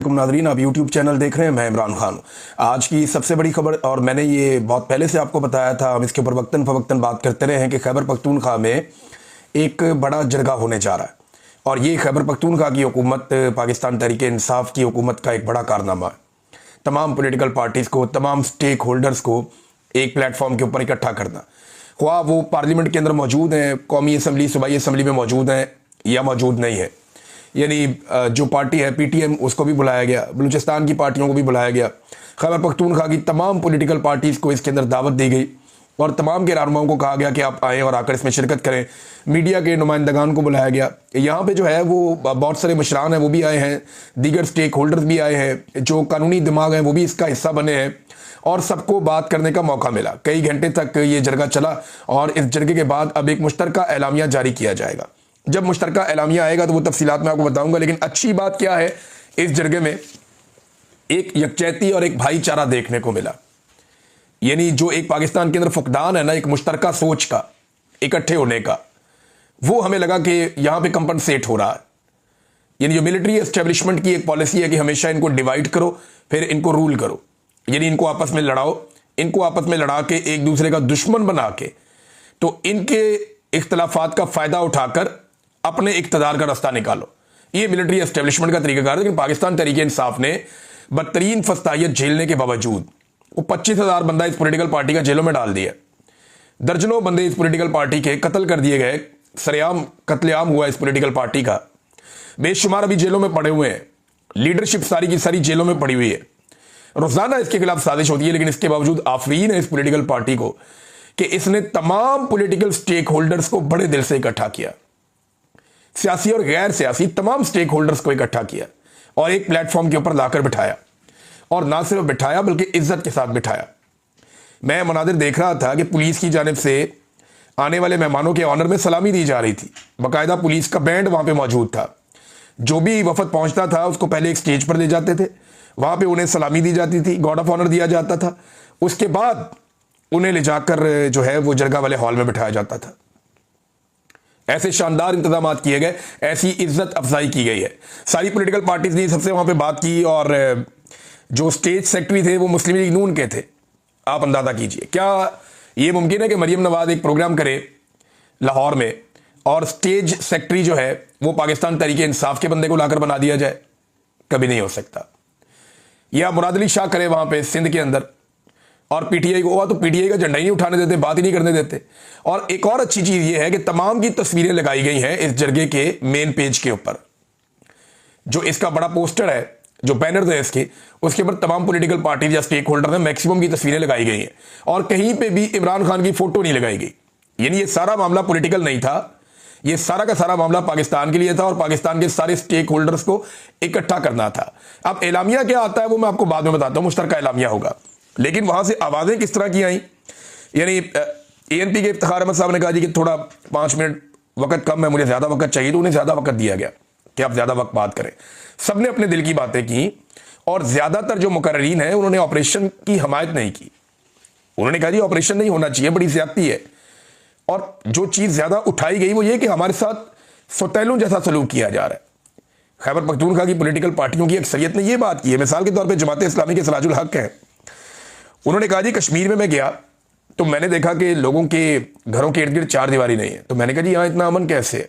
Nadreen, आप YouTube channel देख रहे हैं। मैं इमरान खान। आज की सबसे बड़ी खबर, और मैंने ये बहुत पहले से आपको बताया था, हम इसके ऊपर वक्तन फवक्तन बात करते रहे हैं कि खैबर पख्तूनख्वा में एक बड़ा जरगा होने जा रहा है। और ये खैबर पख्तूनख्वा की हुकूमत पाकिस्तान तहरीक इंसाफ की हुकूमत का एक बड़ा कारनामा है। तमाम पोलिटिकल पार्टीज़ को, तमाम स्टेक होल्डर्स को एक प्लेटफॉर्म के ऊपर इकट्ठा करना, ख्वाह वो पार्लियामेंट के अंदर मौजूद हैं, कौमी असम्बली, सूबाई असम्बली में मौजूद हैं या मौजूद नहीं है। यानी जो पार्टी है PTM, उसको भी बुलाया गया, बलूचिस्तान की पार्टियों को भी बुलाया गया, खैबर पख्तूनख्वा की तमाम पॉलिटिकल पार्टीज़ को इसके अंदर दावत दी गई और तमाम के रहनुमाओं को कहा गया कि आप आएँ और आकर इसमें शिरकत करें। मीडिया के नुमाइंदगान को बुलाया गया। यहाँ पे जो है वो बहुत सारे मशरान हैं, वो भी आए हैं, दीगर स्टेक होल्डर्स भी आए हैं, जो कानूनी दिमाग हैं वो भी इसका हिस्सा बने हैं और सबको बात करने का मौका मिला। कई घंटे तक ये जरगा चला और इस जरगे के बाद अब एक मुश्तरका एलामिया जारी किया जाएगा। जब मुश्तरका एलामिया आएगा तो वो तफसीलात मैं आपको बताऊंगा। लेकिन अच्छी बात क्या है, इस जरगे में एक यकजहती और एक भाईचारा देखने को मिला। यानी जो एक पाकिस्तान के अंदर फुकदान है ना, एक मुश्तरका सोच का, इकट्ठे होने का, वो हमें लगा कि यहां पे कंपनसेट हो रहा है। यानी जो मिलिट्री एस्टेब्लिशमेंट की एक पॉलिसी है कि हमेशा इनको डिवाइड करो फिर इनको रूल करो, यानी इनको आपस में लड़ाओ, इनको आपस में लड़ा के एक दूसरे का दुश्मन बना के तो इनके इख्तलाफात का फायदा उठाकर अपने इक़्तिदार का रास्ता निकालो। ये मिलिट्री एस्टेब्लिशमेंट का तरीकाकार है। लेकिन पाकिस्तान तहरीक इंसाफ ने बदतरीन फस्तायत झेलने के बावजूद वो 25,000 बंदा इस पॉलिटिकल पार्टी का जेलों में डाल दिया। दर्जनों बंदे इस पॉलिटिकल पार्टी के कत्ल कर दिए गए। सरेआम कत्लेआम हुआ इस पॉलिटिकल पार्टी का। बेशुमार अभी जेलों में पड़े हुए हैं। लीडरशिप सारी की सारी जेलों में पड़ी हुई है। रोजाना इसके खिलाफ साजिश होती है। लेकिन इसके बावजूद आफरीन है इस पॉलिटिकल पार्टी को कि इसने तमाम पॉलिटिकल स्टेक होल्डर्स को बड़े दिल से इकट्ठा किया, सियासी और गैर सियासी तमाम स्टेक होल्डर्स को इकट्ठा किया और एक प्लेटफॉर्म के ऊपर लाकर बिठाया। और ना सिर्फ बिठाया बल्कि इज्जत के साथ बिठाया। मैं मनादिर देख रहा था कि पुलिस की जानिब से आने वाले मेहमानों के ऑनर में सलामी दी जा रही थी। बाकायदा पुलिस का बैंड वहां पे मौजूद था। जो भी वफद पहुंचता था उसको पहले एक स्टेज पर ले जाते थे, वहां पे उन्हें सलामी दी जाती थी, गार्ड ऑफ ऑनर दिया जाता था। उसके बाद उन्हें ले जाकर जो है वो जरगा वाले हॉल में बिठाया जाता था। ऐसे शानदार इंतजाम किए गए, ऐसी इज्जत अफजाई की गई है। सारी पॉलिटिकल पार्टीज ने सबसे वहां पे बात की और जो स्टेज सेक्रेटरी थे वो मुस्लिम लीग नून के थे। आप अंदाजा कीजिए, क्या ये मुमकिन है कि मरियम नवाज एक प्रोग्राम करे लाहौर में और स्टेज सेक्रेटरी जो है वो पाकिस्तान तहरीक इंसाफ के बंदे को लाकर बना दिया जाए? कभी नहीं हो सकता। या मुराद अली शाह करे वहां पे सिंध के अंदर और PTI को हुआ तो PTI का झंडा ही नहीं उठाने देते, बात ही नहीं करने देते। और एक और अच्छी चीज ये है कि तमाम की तस्वीरें लगाई गई हैं इस जरगे के मेन पेज के ऊपर। जो इसका बड़ा पोस्टर है, जो बैनर है इसके, उसके ऊपर तमाम पॉलिटिकल पार्टी या स्टेक होल्डर ने मैक्सिमम की तस्वीरें लगाई गई हैं और कहीं पे भी इमरान खान की फोटो नहीं लगाई गई। यानी ये सारा मामला पॉलिटिकल नहीं था, ये सारा का सारा मामला पाकिस्तान के लिए था और पाकिस्तान के सारे स्टेक होल्डर्स को इकट्ठा करना था। अब एलामिया क्या आता है वो मैं आपको बाद में बताता हूं, मुश्तरका एलामिया होगा। लेकिन वहां से आवाजें किस तरह की आई, यानी ANP के इफ्तिखार अहमद साहब ने कहा जी कि थोड़ा 5 मिनट वक्त कम है, मुझे ज्यादा वक्त चाहिए, तो उन्हें ज्यादा वक्त दिया गया कि आप ज्यादा वक्त बात करें। सबने अपने दिल की बातें की और ज्यादातर जो मुकर्रीन हैं उन्होंने ऑपरेशन की हमायत नहीं की। उन्होंने कहा जी ऑपरेशन नहीं होना चाहिए, बड़ी ज्यादती है। और जो चीज ज्यादा उठाई गई वो ये कि हमारे साथ सौतेलों जैसा सलूक किया जा रहा है। खैबर पख्तूनख्वा की पॉलिटिकल पार्टियों की अक्सरियत ने यह बात की है। मिसाल के तौर पर जमात इस्लामी के सिराजुल हक है, उन्होंने कहा जी कश्मीर में मैं गया तो मैंने देखा कि लोगों के घरों के इर्द गिर्द 4 दीवारी नहीं है। तो मैंने कहा जी यहाँ इतना अमन कैसे है?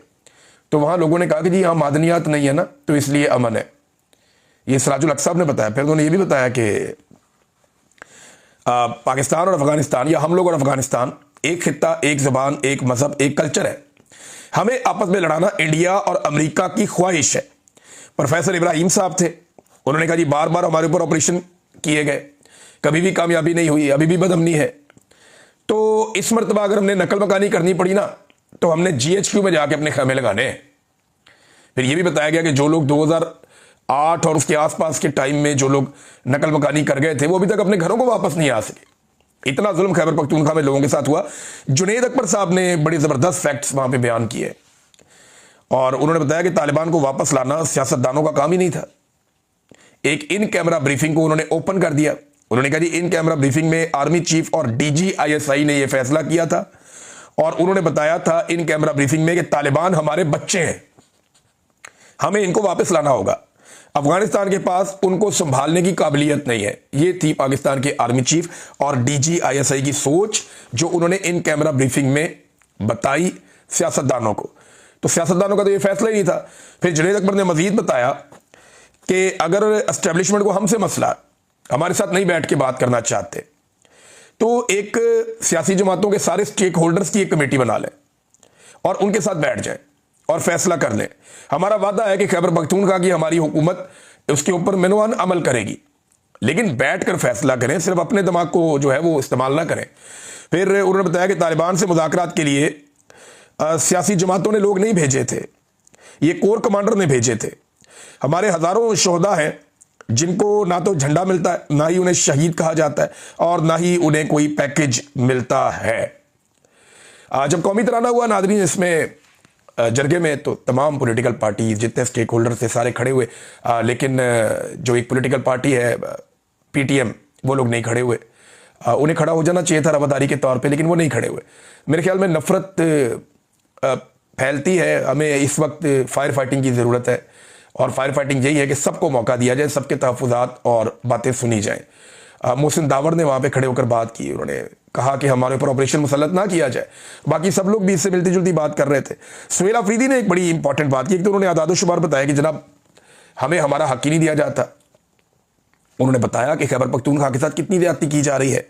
तो वहां लोगों ने कहा कि जी यहाँ मादनियात नहीं है ना, तो इसलिए अमन है। ये सिराजुल हक साहब ने बताया। फिर उन्होंने ये भी बताया कि पाकिस्तान और अफगानिस्तान, या हम लोग और अफगानिस्तान एक खित्ता, एक जबान, एक मजहब, एक कल्चर है। हमें आपस में लड़ाना इंडिया और अमेरिका की ख्वाहिश है। प्रोफेसर इब्राहिम साहब थे, उन्होंने कहा जी बार बार हमारे ऊपर ऑपरेशन किए गए, कभी भी कामयाबी नहीं हुई, अभी भी बदअमनी है। तो इस मरतबा अगर हमने नकल मकानी करनी पड़ी ना तो हमने GHQ में जाके अपने खेमे लगाने हैं। फिर यह भी बताया गया कि जो लोग 2008 और उसके आसपास के टाइम में जो लोग नकल मकानी कर गए थे वो अभी तक अपने घरों को वापस नहीं आ सके। इतना जुल्म खैबर पख्तूनख्वा में लोगों के साथ हुआ। जुनेद अकबर साहब ने बड़े जबरदस्त फैक्ट्स वहां पे बयान किए और उन्होंने बताया कि तालिबान को वापस लाना सियासतदानों का काम ही नहीं था। एक इन कैमरा ब्रीफिंग को उन्होंने ओपन कर दिया। उन्होंने कहा जी इन कैमरा ब्रीफिंग में आर्मी चीफ और DG ISI ने यह फैसला किया था और उन्होंने बताया था इन कैमरा ब्रीफिंग में कि तालिबान हमारे बच्चे हैं, हमें इनको वापस लाना होगा। अफगानिस्तान के पास उनको संभालने की काबिलियत नहीं है। ये थी पाकिस्तान के आर्मी चीफ और डीजी आईएसआई की सोच, जो उन्होंने इन कैमरा ब्रीफिंग में बताई सियासतदानों को। तो सियासतदानों का तो ये फैसला ही नहीं था। फिर जुनैद अकबर ने मजीद बताया कि अगर एस्टेब्लिशमेंट को हमसे मसला, हमारे साथ नहीं बैठ के बात करना चाहते, तो एक सियासी जमातों के सारे स्टेक होल्डर्स की एक कमेटी बना लें और उनके साथ बैठ जाएं और फैसला कर लें। हमारा वादा है कि खैबर पख्तूनख्वा की हमारी हुकूमत उसके ऊपर मेनुआन अमल करेगी, लेकिन बैठ कर फैसला करें, सिर्फ अपने दिमाग को जो है वो इस्तेमाल ना करें। फिर उन्होंने बताया कि तालिबान से मुज़ाकरात के लिए सियासी जमातों ने लोग नहीं भेजे थे, ये कोर कमांडर ने भेजे थे। हमारे हज़ारों शोहदा हैं जिनको ना तो झंडा मिलता है, ना ही उन्हें शहीद कहा जाता है और ना ही उन्हें कोई पैकेज मिलता है। जब कौमी तराना हुआ नाज़रीन, इसमें जरगे में तो तमाम पॉलिटिकल पार्टी जितने स्टेक होल्डर थे सारे खड़े हुए, लेकिन जो एक पॉलिटिकल पार्टी है पीटीएम, वो लोग नहीं खड़े हुए। उन्हें खड़ा हो जाना चाहिए था रवादारी के तौर पे, लेकिन वो नहीं खड़े हुए। मेरे ख्याल में नफरत फैलती है। हमें इस वक्त फायर फाइटिंग की ज़रूरत है और फायर फाइटिंग यही है कि सबको मौका दिया जाए, सबके तहफ़्फ़ुज़ात और बातें सुनी जाएँ। मोहसिन दावर ने वहाँ पे खड़े होकर बात की, उन्होंने कहा कि हमारे ऊपर ऑपरेशन मुसल्लत ना किया जाए। बाकी सब लोग भी इससे मिलती जुलती बात कर रहे थे। सुहेल अफरीदी ने एक बड़ी इंपॉर्टेंट बात की। एक तो उन्होंने आदाद शुमार बताया कि जनाब हमें हमारा हक ही नहीं दिया जाता। उन्होंने बताया कि खैबर पख्तूनख्वा के साथ कितनी ज्यादती की जा रही है।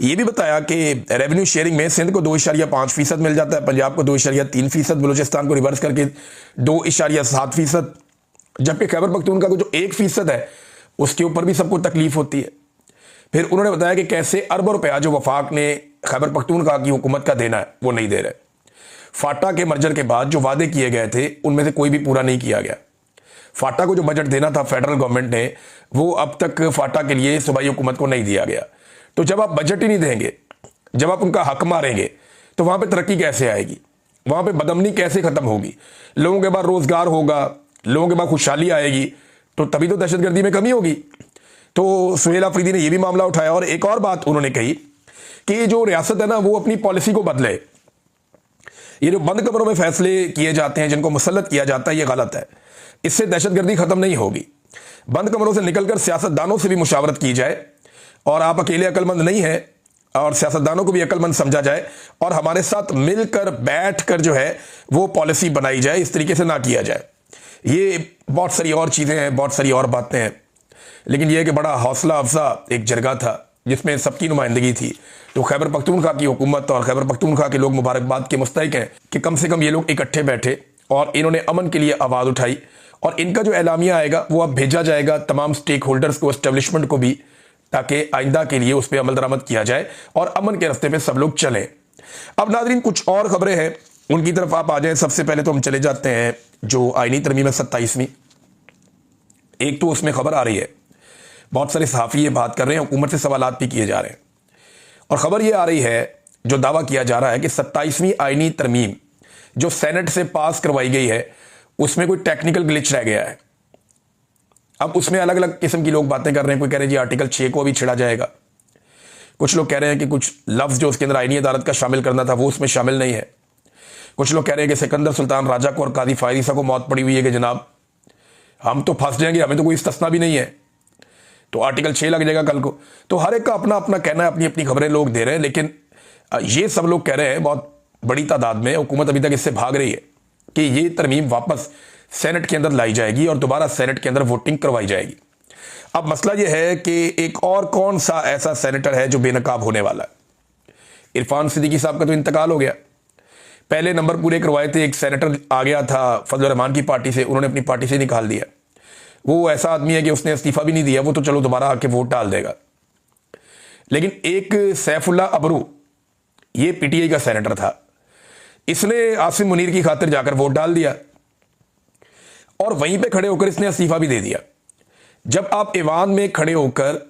ये भी बताया कि रेवेन्यू शेयरिंग में सिंध को 2.5% मिल जाता है, पंजाब को 2.3%, बलूचिस्तान को रिवर्स करके 2.7%, जबकि खैबर पख्तूनख्वा को जो 1% है उसके ऊपर भी सबको तकलीफ होती है। फिर उन्होंने बताया कि कैसे अरबों रुपया जो वफाक ने खैबर पख्तूनख्वा की हुकूमत का देना है वो नहीं दे रहे। फाटा के मर्जर के बाद जो वादे किए गए थे उनमें से कोई भी पूरा नहीं किया गया। फाटा को जो बजट देना था फेडरल गवर्नमेंट ने, वो अब तक फाटा के लिए सूबाई हुकूमत को नहीं दिया गया। तो जब आप बजट ही नहीं देंगे, जब आप उनका हक मारेंगे, तो वहां पे तरक्की कैसे आएगी, वहां पे बदअमनी कैसे खत्म होगी, लोगों के बाद रोजगार होगा, लोगों के बाद खुशहाली आएगी, तो तभी तो दहशतगर्दी में कमी होगी। तो सुहेल अफरीदी ने यह भी मामला उठाया और एक और बात उन्होंने कही कि जो रियासत है ना वो अपनी पॉलिसी को बदले। ये जो बंद कमरों में फैसले किए जाते हैं, जिनको मुसल्लत किया जाता है, ये गलत है। इससे दहशतगर्दी खत्म नहीं होगी। बंद कमरों से निकलकर सियासतदानों से भी मुशावरत की जाए और आप अकेले अक्लमंद नहीं हैं और सियासतदानों को भी अक्लमंद समझा जाए और हमारे साथ मिलकर बैठकर जो है वो पॉलिसी बनाई जाए। इस तरीके से ना किया जाए। ये बहुत सारी और चीज़ें हैं, बहुत सारी और बातें हैं, लेकिन यह कि बड़ा हौसला अफजा एक जरगा था जिसमें सबकी नुमाइंदगी थी। तो खैबर पख्तूनख्वा की हुकूमत और खैबर पख्तूनख्वा के लोग मुबारकबाद के मुस्तहिक हैं कि कम से कम ये लोग इकट्ठे बैठे और इन्होंने अमन के लिए आवाज़ उठाई। और इनका जो एलामिया आएगा वो अब भेजा जाएगा तमाम स्टेक होल्डर्स को, एस्टेब्लिशमेंट को भी, ताकि आइंदा के लिए उस पर अमल दरामद किया जाए और अमन के रास्ते पे सब लोग चलें। अब नाज़रीन कुछ और खबरें हैं, उनकी तरफ आप आ जाएं। सबसे पहले तो हम चले जाते हैं जो आईनी तरमीम है 27वीं। एक तो उसमें खबर आ रही है, बहुत सारे सहाफ़ी ये बात कर रहे हैं, हुकूमत से सवालात भी किए जा रहे हैं, और ख़बर ये आ रही है, जो दावा किया जा रहा है कि 27वीं आईनी तरमीम जो सेनेट से पास करवाई गई है उसमें कोई टेक्निकल ग्लिच रह गया है। अब उसमें अलग अलग किस्म की लोग बातें कर रहे हैं। कोई कह रहे हैं जी आर्टिकल 6 को अभी छिड़ा जाएगा, कुछ लोग कह रहे हैं कि कुछ लफ्ज़ जो उसके अंदर आईनी अदालत का शामिल करना था वो उसमें शामिल नहीं है। कुछ लोग कह रहे हैं कि सिकंदर सुल्तान राजा को और कादी फायरीसा को मौत पड़ी हुई है कि जनाब हम तो फंस जाएंगे, हमें तो कोई इस्तिस्ना भी नहीं है, तो आर्टिकल 6 लग जाएगा कल को। तो हर एक का अपना अपना कहना है, अपनी अपनी खबरें लोग दे रहे हैं, लेकिन ये सब लोग कह रहे हैं, बहुत बड़ी तादाद में हुकूमत अभी तक इससे भाग रही है कि ये तरमीम वापस सेनेट के अंदर लाई जाएगी और दोबारा सेनेट के अंदर वोटिंग करवाई जाएगी। अब मसला यह है कि एक और कौन सा ऐसा सेनेटर है जो बेनकाब होने वाला है। इरफान सिद्दीकी साहब का तो इंतकाल हो गया, पहले नंबर पूरे करवाए थे। एक सेनेटर आ गया था फजल रहमान की पार्टी से, उन्होंने अपनी पार्टी से निकाल दिया। वो ऐसा आदमी है कि उसने इस्तीफा भी नहीं दिया, वो तो चलो दोबारा आके वोट डाल देगा। लेकिन एक सैफुल्ला अबरू, ये पीटीआई का सेनेटर था, इसने आसिम मुनीर की खातिर जाकर वोट डाल दिया और वहीं पे खड़े होकर इसने इस्तीफा भी दे दिया। जब आप ईवान में खड़े होकर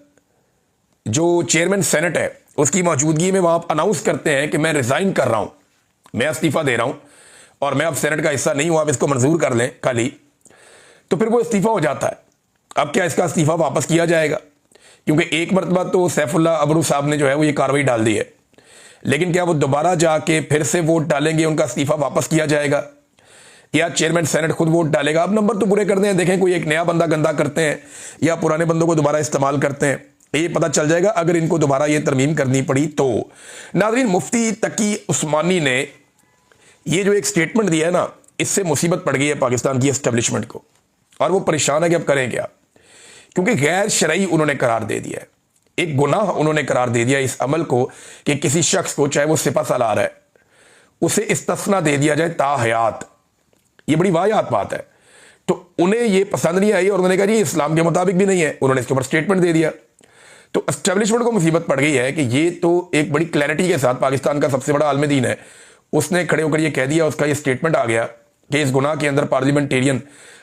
जो चेयरमैन सेनेट है उसकी मौजूदगी में वहां अनाउंस करते हैं कि मैं रिजाइन कर रहा हूं, मैं इस्तीफा दे रहा हूं और मैं अब सेनेट का हिस्सा नहीं हूं, आप इसको मंजूर कर लें कल ही, तो फिर वो इस्तीफा हो जाता है। अब क्या इसका इस्तीफा वापस किया जाएगा? क्योंकि एक मरतबा तो सैफुल्ला अबरू साहब ने जो है वो ये कार्रवाई डाल दी है, लेकिन क्या वो दोबारा जाके फिर से वोट डालेंगे, उनका इस्तीफा वापस किया जाएगा? या चेयरमैन सेनेट खुद वोट डालेगा। अब नंबर तो पूरे करते हैं, देखें कोई एक नया बंदा गंदा करते हैं या पुराने बंदों को दोबारा इस्तेमाल करते हैं, ये पता चल जाएगा अगर इनको दोबारा ये तरमीम करनी पड़ी तो। नाज़रीन, मुफ्ती तकी उस्मानी ने ये जो एक स्टेटमेंट दिया है ना, इससे मुसीबत पड़ गई है पाकिस्तान की एस्टेब्लिशमेंट को, और वो परेशान है कि अब करें क्या, क्योंकि गैर शरई उन्होंने करार दे दिया है, एक गुनाह उन्होंने करार दे दिया इस अमल को कि किसी शख्स को, चाहे वो सिपा सालार है, उसे इस्तिस्ना दे दिया जाए ताहयात। ये बड़ी वाहियात बात है। तो उन्हें ये पसंद नहीं आई और उन्होंने कहा जी इस्लाम के मुताबिक भी नहीं है, उन्होंने इसके ऊपर स्टेटमेंट दे दिया। तो एस्टेब्लिशमेंट को मुसीबत पड़ गई है कि ये तो एक बड़ी क्लैरिटी के साथ पाकिस्तान का सबसे बड़ा आलम दीन है, उसने खड़े होकर ये कह दिया, उसका ये स्टेटमेंट आ गया कि इस गुनाह के अंदर पार्लियामेंटेरियन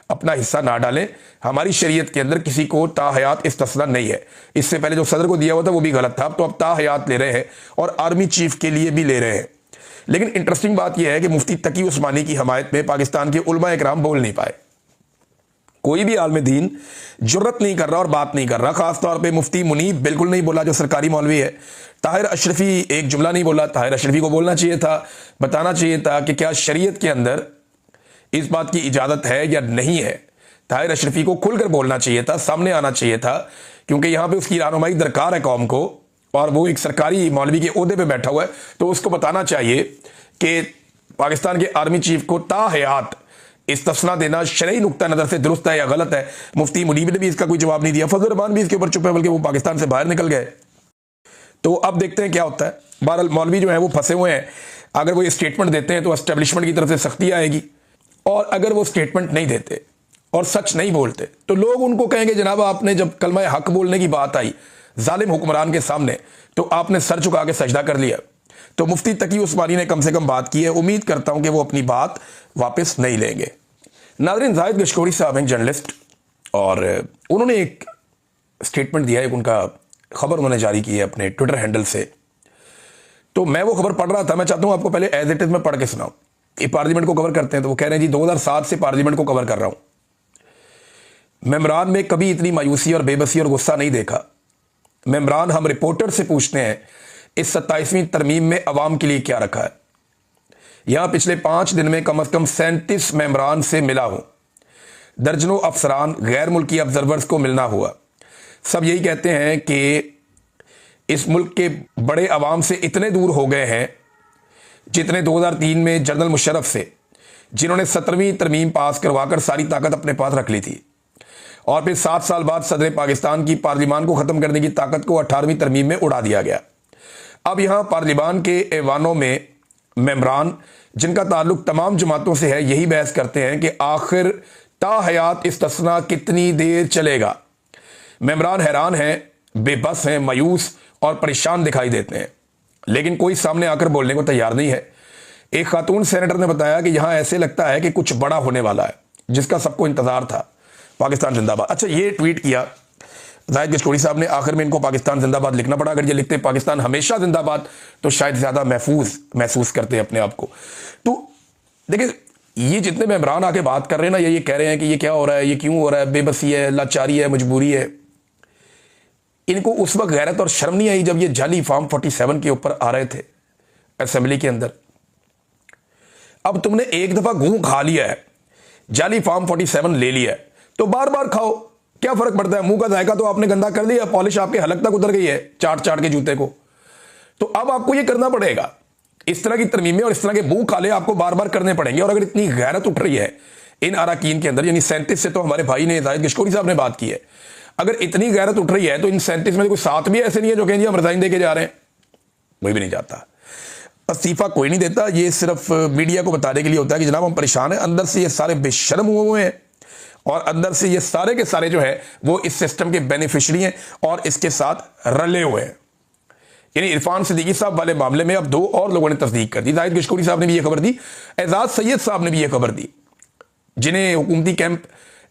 अपना हिस्सा ना डालें, हमारी शरीयत के अंदर किसी को ताहयात इस्तिस्ना नहीं है। इससे पहले जो सदर को दिया हुआ था वो भी गलत था, तो अब ताहयात ले रहे हैं और आर्मी चीफ के लिए भी ले रहे हैं। लेकिन इंटरेस्टिंग बात यह है कि मुफ्ती तकी उस्मानी की हमायत में पाकिस्तान के उलमा इकराम बोल नहीं पाए, कोई भी आलम दीन जुर्रत नहीं कर रहा और बात नहीं कर रहा। खासतौर पे मुफ्ती मुनीब बिल्कुल नहीं बोला, जो सरकारी मौलवी है। ताहिर अशरफी एक जुमला नहीं बोला। ताहिर अशरफी को बोलना चाहिए था, बताना चाहिए था कि क्या शरीयत के अंदर इस बात की इजाज़त है या नहीं है। ताहिर अशरफी को खुलकर बोलना चाहिए था, सामने आना चाहिए था, क्योंकि यहाँ पे उसकी रहनुमाई दरकार है कौम को, और वो एक सरकारी मौलवी के ओहदे पे बैठा हुआ है, तो उसको बताना चाहिए कि पाकिस्तान के आर्मी चीफ को ताहयात इस्तिस्ना देना शरई नुक्ता नज़र से दुरुस्त है या गलत है। मुफ्ती मुनीब ने भी इसका कोई जवाब नहीं दिया, फजल रहमान भी इसके ऊपर चुप है, बल्कि वो पाकिस्तान से बाहर निकल गए। तो अब देखते हैं क्या होता है। बहरहाल मौलवी जो है वो फंसे हुए हैं, अगर वो ये स्टेटमेंट देते हैं तो एस्टेब्लिशमेंट की तरफ से सख्ती आएगी, और अगर वो स्टेटमेंट नहीं देते और सच नहीं बोलते तो लोग उनको कहेंगे जनाब आपने जब कलमा हक बोलने की बात आई जालिम हुक्मरान के सामने तो आपने सर झुका के सजदा कर लिया। तो मुफ्ती तकी उस्मानी ने कम से कम बात की है, उम्मीद करता हूं कि वो अपनी बात वापस नहीं लेंगे। नाज़रीन, जाहिद गशकोरी साहब हैं जर्नलिस्ट, और उन्होंने एक स्टेटमेंट दिया है, उनका खबर उन्होंने जारी की है अपने ट्विटर हैंडल से। तो मैं वो खबर पढ़ रहा था, मैं चाहता हूं आपको पहले एज इट इज में पढ़ के सुनाऊं। ये पार्लियामेंट को कवर करते हैं, तो वो कह रहे हैं जी 2007 से पार्लियामेंट को कवर कर रहा हूं। मेम्बरान में कभी इतनी मायूसी और बेबसी और गुस्सा नहीं देखा। मेम्बरान, हम रिपोर्टर से पूछते हैं इस 27वीं तरमीम में अवाम के लिए क्या रखा है। यहां पिछले 5 दिन में कम से कम 37 मेम्बरान से मिला हूं, दर्जनों अफसरान गैर मुल्की ऑब्जर्वर्स को मिलना हुआ। सब यही कहते हैं कि इस मुल्क के बड़े अवाम से इतने दूर हो गए हैं जितने 2003 में जनरल मुशर्रफ से, जिन्होंने 17वीं तरमीम पास करवाकर सारी ताकत अपने पास रख ली थी, और फिर 7 साल बाद सदर पाकिस्तान की पार्लियामान को ख़त्म करने की ताकत को 18वीं तरमीम में उड़ा दिया गया। अब यहाँ पार्लियामान के ऐवानों में मेम्बरान जिनका ताल्लुक तमाम जमातों से है यही बहस करते हैं कि आखिर ताहयात इस्तिस्ना कितनी देर चलेगा। मेम्बरान हैरान हैं, बेबस हैं, मायूस और परेशान दिखाई देते हैं, लेकिन कोई सामने आकर बोलने को तैयार नहीं है। एक खातून सेनेटर ने बताया कि यहां ऐसे लगता है कि कुछ बड़ा होने वाला है जिसका सबको इंतजार था। पाकिस्तान जिंदाबाद। अच्छा, ये ट्वीट किया जाहिद गशकोरी साहब ने, आखिर में इनको पाकिस्तान जिंदाबाद लिखना पड़ा। अगर ये लिखते पाकिस्तान हमेशा जिंदाबाद तो शायद ज्यादा महसूस करते अपने आप को। तो देखिए, ये जितने मेम्बरान आके बात कर रहे हैं ना, ये कह रहे हैं कि ये क्या हो रहा है, ये क्यों हो रहा है, बेबसी है, लाचारी है, मजबूरी है। इनको उस वक्त गैरत और शर्म नहीं आई जब ये जाली फॉर्म 47 के ऊपर आ रहे थे असेंबली के अंदर। अब तुमने एक दफा घूं खा लिया है, जाली फॉर्म 47 ले लिया है, तो बार बार खाओ, क्या फर्क पड़ता है। मुंह का जायका तो आपने गंदा कर दिया, पॉलिश आपके हलक तक उतर गई है चाट चाट के जूते को। तो अब आपको ये करना पड़ेगा, इस तरह की तरमीमें और इस तरह के मुंह काले आपको बार बार करने पड़ेंगे। और अगर इतनी गैरत उठ रही है इन अरकान के अंदर, यानी 37 से तो हमारे भाई ने जाहिद गशकोरी साहब ने बात की है, अगर इतनी गैरत उठ रही है तो इन 37 में कोई 7 भी ऐसे नहीं है जो कहें जी हम रिजाइन देके जा रहे हैं। कोई भी नहीं जाता, इस्तीफा कोई नहीं देता। ये सिर्फ मीडिया को बताने के लिए होता है कि जनाब हम परेशान हैं। अंदर से ये सारे बेशर्म हुए हैं और अंदर से ये सारे के सारे जो है वो इस सिस्टम के बेनिफिशियरी हैं और इसके साथ रले हुए हैं। यानी इरफान सिद्दीकी साहब वाले मामले में अब 2 और लोगों ने तस्दीक कर दी। जाहिद गशकोरी साहब ने भी ये खबर दी, एजाज सैयद साहब ने भी ये खबर दी, जिन्हें हुकूमती कैंप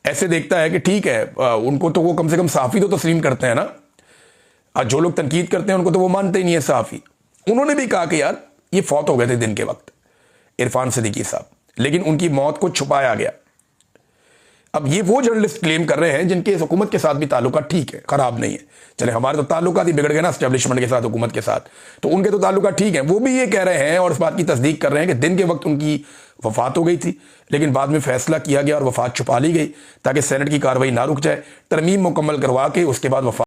ऐसे देखता है कि ठीक है, उनको तो वो कम से कम सहाफ़ी तो तस्लीम करते हैं ना, जो लोग तनकीद करते हैं उनको तो वो मानते ही नहीं है सहाफ़ी। उन्होंने भी कहा कि यार ये फौत हो गए थे दिन के वक्त इरफान सिद्दीकी साहब, लेकिन उनकी मौत को छुपाया गया। अब ये वो जर्नलिस्ट क्लेम कर रहे हैं जिनके हुकूमत के साथ भी ताल्लुकात ठीक है, खराब नहीं है। चले हमारे तो ताल्लुकात ही बिगड़ गए ना एस्टेब्लिशमेंट के साथ, हुकूमत के साथ, तो उनके तो ताल्लुकात ठीक है। वो भी ये कह रहे हैं और इस बात की तस्दीक कर रहे हैं कि दिन के वक्त उनकी वफात हो गई थी, लेकिन बाद में फैसला किया गया और वफात छुपा ली गई ताकि सेनेट की कार्रवाई ना रुक जाए। तरमीम मुकम्मल करवा के उसके बाद वफात